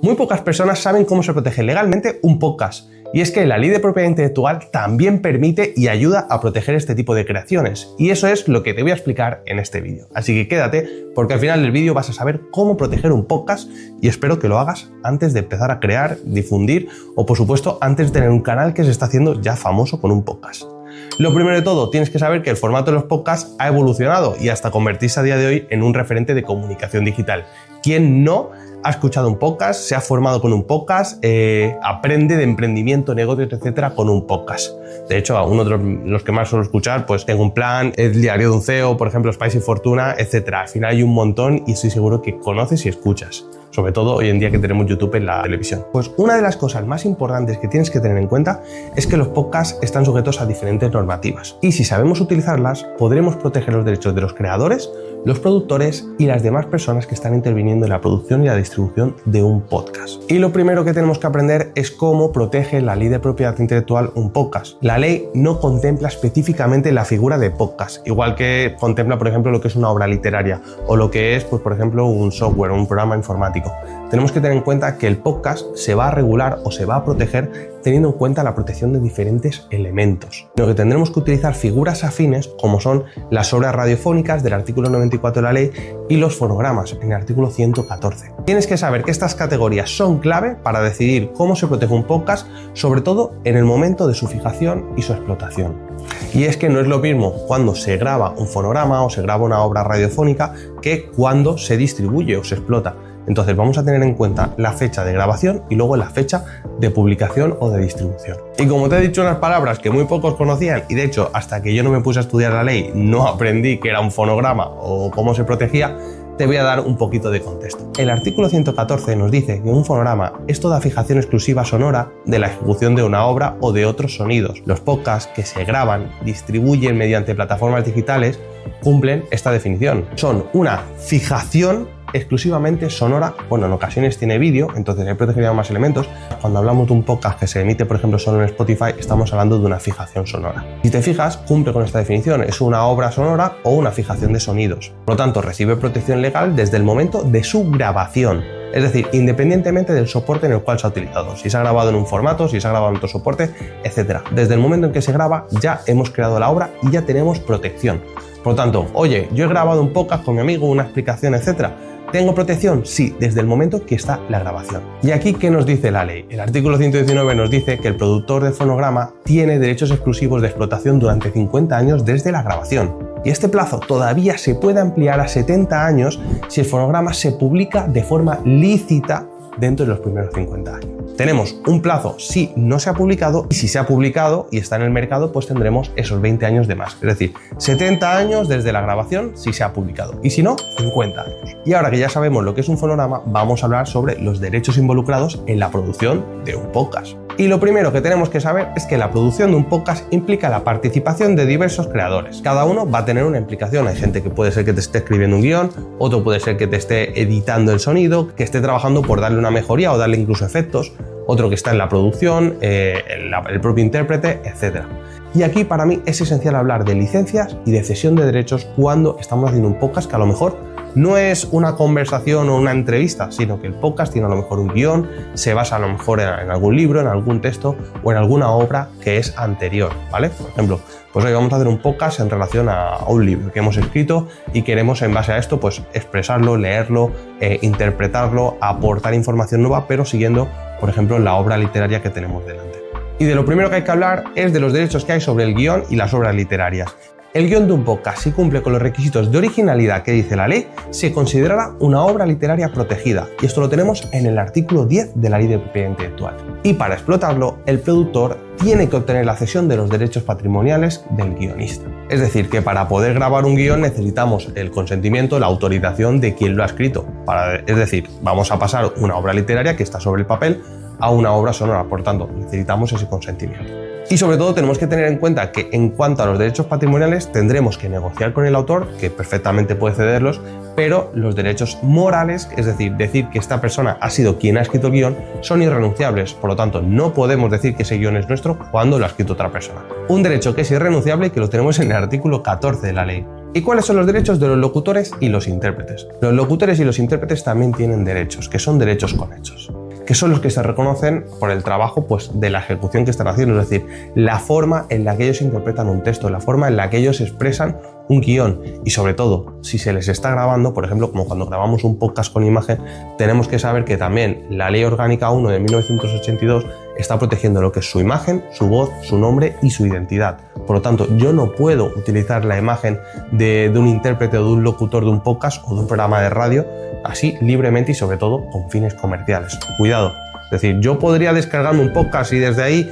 Muy pocas personas saben cómo se protege legalmente un podcast. Y es que la ley de propiedad intelectual también permite y ayuda a proteger este tipo de creaciones. Y eso es lo que te voy a explicar en este vídeo. Así que quédate, porque al final del vídeo vas a saber cómo proteger un podcast y espero que lo hagas antes de empezar a crear, difundir o, por supuesto, antes de tener un canal que se está haciendo ya famoso con un podcast. Lo primero de todo, tienes que saber que el formato de los podcasts ha evolucionado y hasta convertirse a día de hoy en un referente de comunicación digital. ¿Quién no ha escuchado un podcast, se ha formado con un podcast, aprende de emprendimiento, negocios, etcétera, con un podcast? De hecho, uno de los que más suelo escuchar, pues Tengo un Plan, El Diario de un CEO, por ejemplo, Spicy Fortuna, etcétera. Al final hay un montón y estoy seguro que conoces y escuchas. Sobre todo hoy en día que tenemos YouTube en la televisión. Pues una de las cosas más importantes que tienes que tener en cuenta es que los podcasts están sujetos a diferentes normativas. Y si sabemos utilizarlas, podremos proteger los derechos de los creadores, los productores y las demás personas que están interviniendo en la producción y la distribución de un podcast. Y lo primero que tenemos que aprender es cómo protege la ley de propiedad intelectual un podcast. La ley no contempla específicamente la figura de podcast, igual que contempla, por ejemplo, lo que es una obra literaria o lo que es, pues, por ejemplo, un software o un programa informático. Tenemos que tener en cuenta que el podcast se va a regular o se va a proteger teniendo en cuenta la protección de diferentes elementos. Lo que tendremos que utilizar figuras afines como son las obras radiofónicas del artículo 94 de la ley y los fonogramas en el artículo 114. Tienes que saber que estas categorías son clave para decidir cómo se protege un podcast, sobre todo en el momento de su fijación y su explotación. Y es que no es lo mismo cuando se graba un fonograma o se graba una obra radiofónica que cuando se distribuye o se explota. Entonces vamos a tener en cuenta la fecha de grabación y luego la fecha de publicación o de distribución. Y como te he dicho unas palabras que muy pocos conocían, y de hecho hasta que yo no me puse a estudiar la ley no aprendí qué era un fonograma o cómo se protegía, te voy a dar un poquito de contexto. El artículo 114 nos dice que un fonograma es toda fijación exclusiva sonora de la ejecución de una obra o de otros sonidos. Los podcasts que se graban, distribuyen mediante plataformas digitales, cumplen esta definición. Son una fijación exclusivamente sonora, bueno, en ocasiones tiene vídeo, entonces hay protegido más elementos. Cuando hablamos de un podcast que se emite, por ejemplo, solo en Spotify, estamos hablando de una fijación sonora. Si te fijas, cumple con esta definición, es una obra sonora o una fijación de sonidos. Por lo tanto, recibe protección legal desde el momento de su grabación. Es decir, independientemente del soporte en el cual se ha utilizado. Si se ha grabado en un formato, si se ha grabado en otro soporte, etc. Desde el momento en que se graba, ya hemos creado la obra y ya tenemos protección. Por lo tanto, oye, yo he grabado un podcast con mi amigo, una explicación, etc. ¿Tengo protección? Sí, desde el momento que está la grabación. ¿Y aquí qué nos dice la ley? El artículo 119 nos dice que el productor de fonograma tiene derechos exclusivos de explotación durante 50 años desde la grabación. Y este plazo todavía se puede ampliar a 70 años si el fonograma se publica de forma lícita dentro de los primeros 50 años. Tenemos un plazo si no se ha publicado y si se ha publicado y está en el mercado, pues tendremos esos 20 años de más. Es decir, 70 años desde la grabación si se ha publicado y si no, 50 años. Y ahora que ya sabemos lo que es un fonograma, vamos a hablar sobre los derechos involucrados en la producción de un podcast. Y lo primero que tenemos que saber es que la producción de un podcast implica la participación de diversos creadores. Cada uno va a tener una implicación. Hay gente que puede ser que te esté escribiendo un guión, otro puede ser que te esté editando el sonido, que esté trabajando por darle una mejoría o darle incluso efectos, otro que está en la producción, el propio intérprete, etc. Y aquí para mí es esencial hablar de licencias y de cesión de derechos cuando estamos haciendo un podcast que a lo mejor no es una conversación o una entrevista, sino que el podcast tiene a lo mejor un guión, se basa a lo mejor en algún libro, en algún texto o en alguna obra que es anterior, ¿vale? Por ejemplo, pues hoy vamos a hacer un podcast en relación a un libro que hemos escrito y queremos en base a esto pues expresarlo, leerlo, interpretarlo, aportar información nueva, pero siguiendo, por ejemplo, la obra literaria que tenemos delante. Y de lo primero que hay que hablar es de los derechos que hay sobre el guión y las obras literarias. El guión de un podcast, si cumple con los requisitos de originalidad que dice la ley, se considerará una obra literaria protegida. Y esto lo tenemos en el artículo 10 de la Ley de Propiedad Intelectual. Y para explotarlo, el productor tiene que obtener la cesión de los derechos patrimoniales del guionista. Es decir, que para poder grabar un guión necesitamos el consentimiento, la autorización de quien lo ha escrito. Es decir, vamos a pasar una obra literaria que está sobre el papel a una obra sonora, por tanto, necesitamos ese consentimiento. Y sobre todo tenemos que tener en cuenta que en cuanto a los derechos patrimoniales tendremos que negociar con el autor, que perfectamente puede cederlos, pero los derechos morales, es decir que esta persona ha sido quien ha escrito el guión, son irrenunciables. Por lo tanto, no podemos decir que ese guión es nuestro cuando lo ha escrito otra persona. Un derecho que es irrenunciable y que lo tenemos en el artículo 14 de la ley. ¿Y cuáles son los derechos de los locutores y los intérpretes? Los locutores y los intérpretes también tienen derechos, que son derechos conexos. que son los que se reconocen por el trabajo pues, de la ejecución que están haciendo, es decir, la forma en la que ellos interpretan un texto, la forma en la que ellos expresan un guión y sobre todo, si se les está grabando, por ejemplo, como cuando grabamos un podcast con imagen, tenemos que saber que también la Ley Orgánica 1 de 1982 está protegiendo lo que es su imagen, su voz, su nombre y su identidad. Por lo tanto, yo no puedo utilizar la imagen de un intérprete o de un locutor de un podcast o de un programa de radio así libremente y sobre todo con fines comerciales. Cuidado. Es decir, yo podría descargarme un podcast y desde ahí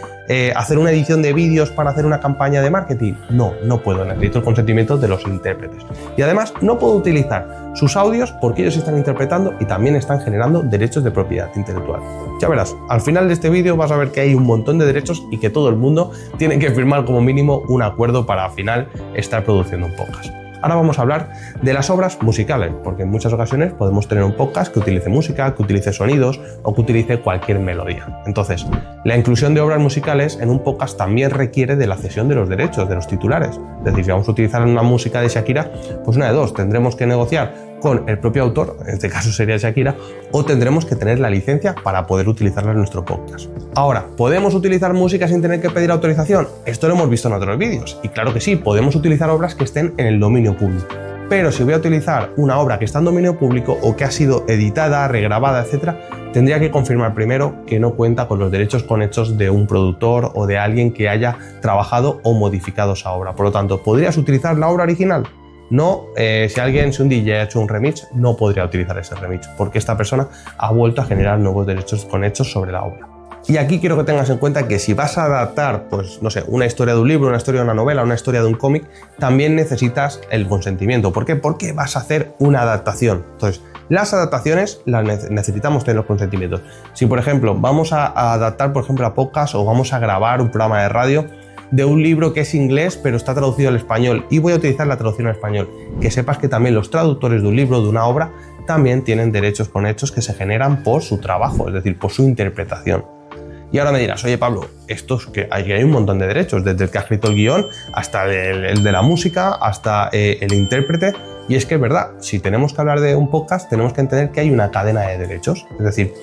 hacer una edición de vídeos para hacer una campaña de marketing. No, no puedo, necesito el consentimiento de los intérpretes. Y además no puedo utilizar sus audios porque ellos están interpretando y también están generando derechos de propiedad intelectual. Ya verás, al final de este vídeo vas a ver que hay un montón de derechos y que todo el mundo tiene que firmar como mínimo un acuerdo para al final estar produciendo un podcast. Ahora vamos a hablar de las obras musicales, porque en muchas ocasiones podemos tener un podcast que utilice música, que utilice sonidos o que utilice cualquier melodía. Entonces, la inclusión de obras musicales en un podcast también requiere de la cesión de los derechos, de los titulares. Es decir, si vamos a utilizar una música de Shakira, pues una de dos, tendremos que negociar con el propio autor, en este caso sería Shakira, o tendremos que tener la licencia para poder utilizarla en nuestro podcast. Ahora, ¿podemos utilizar música sin tener que pedir autorización? Esto lo hemos visto en otros vídeos, y claro que sí, podemos utilizar obras que estén en el dominio público. Pero si voy a utilizar una obra que está en dominio público o que ha sido editada, regrabada, etc., tendría que confirmar primero que no cuenta con los derechos conexos de un productor o de alguien que haya trabajado o modificado esa obra. Por lo tanto, ¿podrías utilizar la obra original? No, si un DJ ha hecho un remix, no podría utilizar ese remix, porque esta persona ha vuelto a generar nuevos derechos conexos sobre la obra. Y aquí quiero que tengas en cuenta que si vas a adaptar, pues no sé, una historia de un libro, una historia de una novela, una historia de un cómic, también necesitas el consentimiento. ¿Por qué? Porque vas a hacer una adaptación. Entonces, las adaptaciones las necesitamos tener los consentimientos. Si, por ejemplo, vamos a adaptar, por ejemplo, a podcast o vamos a grabar un programa de radio de un libro que es inglés pero está traducido al español y voy a utilizar la traducción al español, que sepas que también los traductores de un libro, de una obra, también tienen derechos conexos que se generan por su trabajo, es decir, por su interpretación. Y ahora me dirás, oye Pablo, que hay un montón de derechos, desde el que ha escrito el guión hasta el de la música, hasta el intérprete. Y es que es verdad, si tenemos que hablar de un podcast, tenemos que entender que hay una cadena de derechos. Es decir,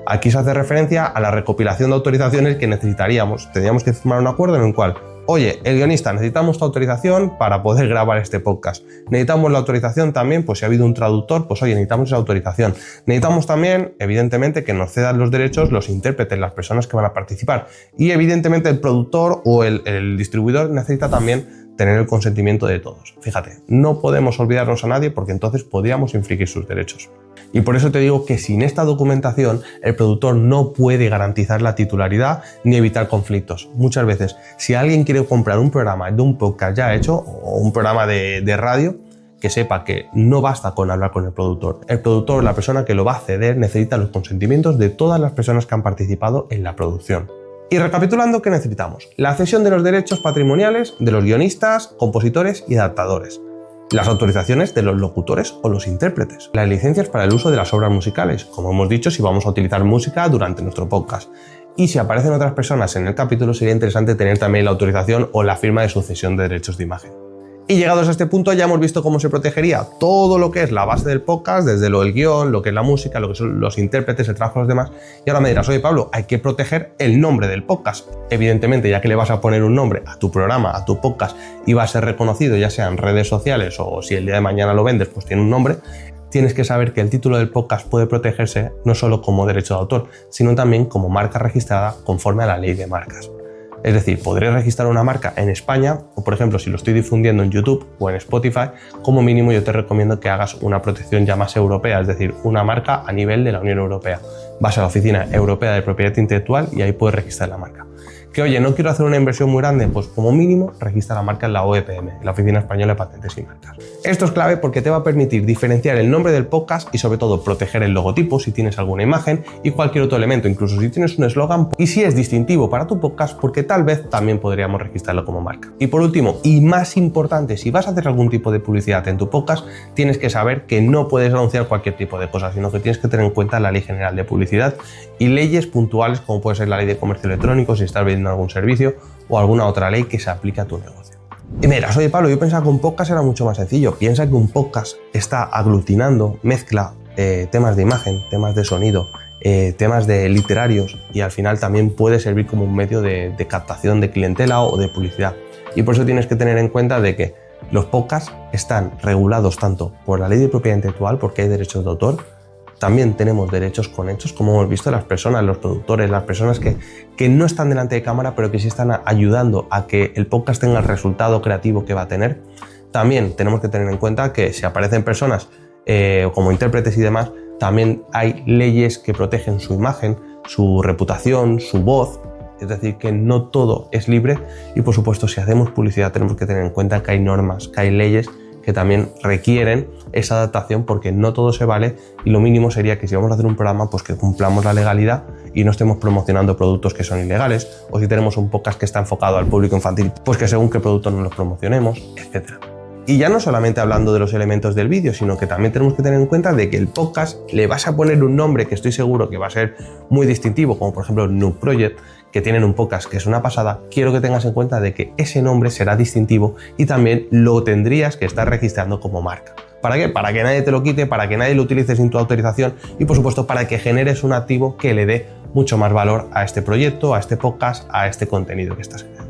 aquí se hace referencia a la recopilación de autorizaciones que necesitaríamos. Tendríamos que firmar un acuerdo en el cual, oye, el guionista, necesitamos tu autorización para poder grabar este podcast. Necesitamos la autorización también, pues si ha habido un traductor, pues oye, necesitamos esa autorización. Necesitamos también, evidentemente, que nos cedan los derechos los intérpretes, las personas que van a participar. Y evidentemente el productor o el distribuidor necesita también tener el consentimiento de todos. Fíjate, no podemos olvidarnos a nadie porque entonces podríamos infringir sus derechos. Y por eso te digo que sin esta documentación el productor no puede garantizar la titularidad ni evitar conflictos. Muchas veces, si alguien quiere comprar un programa de un podcast ya hecho o un programa de radio, que sepa que no basta con hablar con el productor. El productor, la persona que lo va a ceder, necesita los consentimientos de todas las personas que han participado en la producción. Y recapitulando, ¿qué necesitamos? La cesión de los derechos patrimoniales de los guionistas, compositores y adaptadores. Las autorizaciones de los locutores o los intérpretes. Las licencias para el uso de las obras musicales, como hemos dicho, si vamos a utilizar música durante nuestro podcast. Y si aparecen otras personas en el capítulo, sería interesante tener también la autorización o la firma de sucesión de derechos de imagen. Y llegados a este punto ya hemos visto cómo se protegería todo lo que es la base del podcast, desde el guión, lo que es la música, lo que son los intérpretes, el trabajo de los demás. Y ahora me dirás, oye Pablo, hay que proteger el nombre del podcast. Evidentemente, ya que le vas a poner un nombre a tu programa, a tu podcast, y va a ser reconocido ya sea en redes sociales o si el día de mañana lo vendes, pues tiene un nombre, tienes que saber que el título del podcast puede protegerse no solo como derecho de autor, sino también como marca registrada conforme a la ley de marcas. Es decir, podré registrar una marca en España o, por ejemplo, si lo estoy difundiendo en YouTube o en Spotify, como mínimo yo te recomiendo que hagas una protección ya más europea, es decir, una marca a nivel de la Unión Europea. Vas a la Oficina Europea de Propiedad Intelectual y ahí puedes registrar la marca. Que oye, no quiero hacer una inversión muy grande, pues como mínimo registra la marca en la OEPM, la Oficina Española de Patentes y Marcas. Esto es clave porque te va a permitir diferenciar el nombre del podcast y sobre todo proteger el logotipo si tienes alguna imagen y cualquier otro elemento, incluso si tienes un eslogan y si es distintivo para tu podcast, porque tal vez también podríamos registrarlo como marca. Y por último, y más importante, si vas a hacer algún tipo de publicidad en tu podcast, tienes que saber que no puedes anunciar cualquier tipo de cosas, sino que tienes que tener en cuenta la Ley General de Publicidad y leyes puntuales como puede ser la Ley de Comercio Electrónico si estás vendiendo algún servicio o alguna otra ley que se aplique a tu negocio. Y me dirás, oye Pablo, yo pensaba que un podcast era mucho más sencillo. Piensa que un podcast está aglutinando, mezcla temas de imagen, temas de sonido temas de literarios y al final también puede servir como un medio de captación de clientela o de publicidad. Y por eso tienes que tener en cuenta de que los podcasts están regulados tanto por la ley de propiedad intelectual, porque hay derechos de autor, también tenemos derechos conexos, como hemos visto, las personas, los productores, las personas que no están delante de cámara, pero que sí están ayudando a que el podcast tenga el resultado creativo que va a tener. También tenemos que tener en cuenta que si aparecen personas como intérpretes y demás, también hay leyes que protegen su imagen, su reputación, su voz. Es decir, que no todo es libre y, por supuesto, si hacemos publicidad tenemos que tener en cuenta que hay normas, que hay leyes que también requieren esa adaptación, porque no todo se vale y lo mínimo sería que si vamos a hacer un programa, pues que cumplamos la legalidad y no estemos promocionando productos que son ilegales, o si tenemos un podcast que está enfocado al público infantil, pues que según qué producto no los promocionemos, etc. Y ya no solamente hablando de los elementos del vídeo, sino que también tenemos que tener en cuenta de que el podcast le vas a poner un nombre que estoy seguro que va a ser muy distintivo, como por ejemplo Noob Project, que tienen un podcast que es una pasada. Quiero que tengas en cuenta de que ese nombre será distintivo y también lo tendrías que estar registrando como marca. ¿Para qué? Para que nadie te lo quite, para que nadie lo utilice sin tu autorización y, por supuesto, para que generes un activo que le dé mucho más valor a este proyecto, a este podcast, a este contenido que estás creando.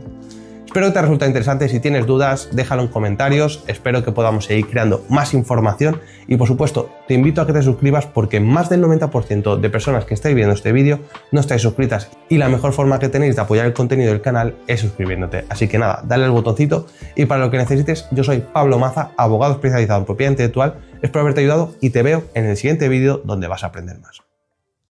Espero que te resulte interesante. Si tienes dudas, déjalo en comentarios. Espero que podamos seguir creando más información y, por supuesto, te invito a que te suscribas, porque más del 90% de personas que estáis viendo este vídeo no estáis suscritas y la mejor forma que tenéis de apoyar el contenido del canal es suscribiéndote. Así que nada, dale al botoncito y para lo que necesites, yo soy Pablo Maza, abogado especializado en propiedad intelectual. Espero haberte ayudado y te veo en el siguiente vídeo donde vas a aprender más.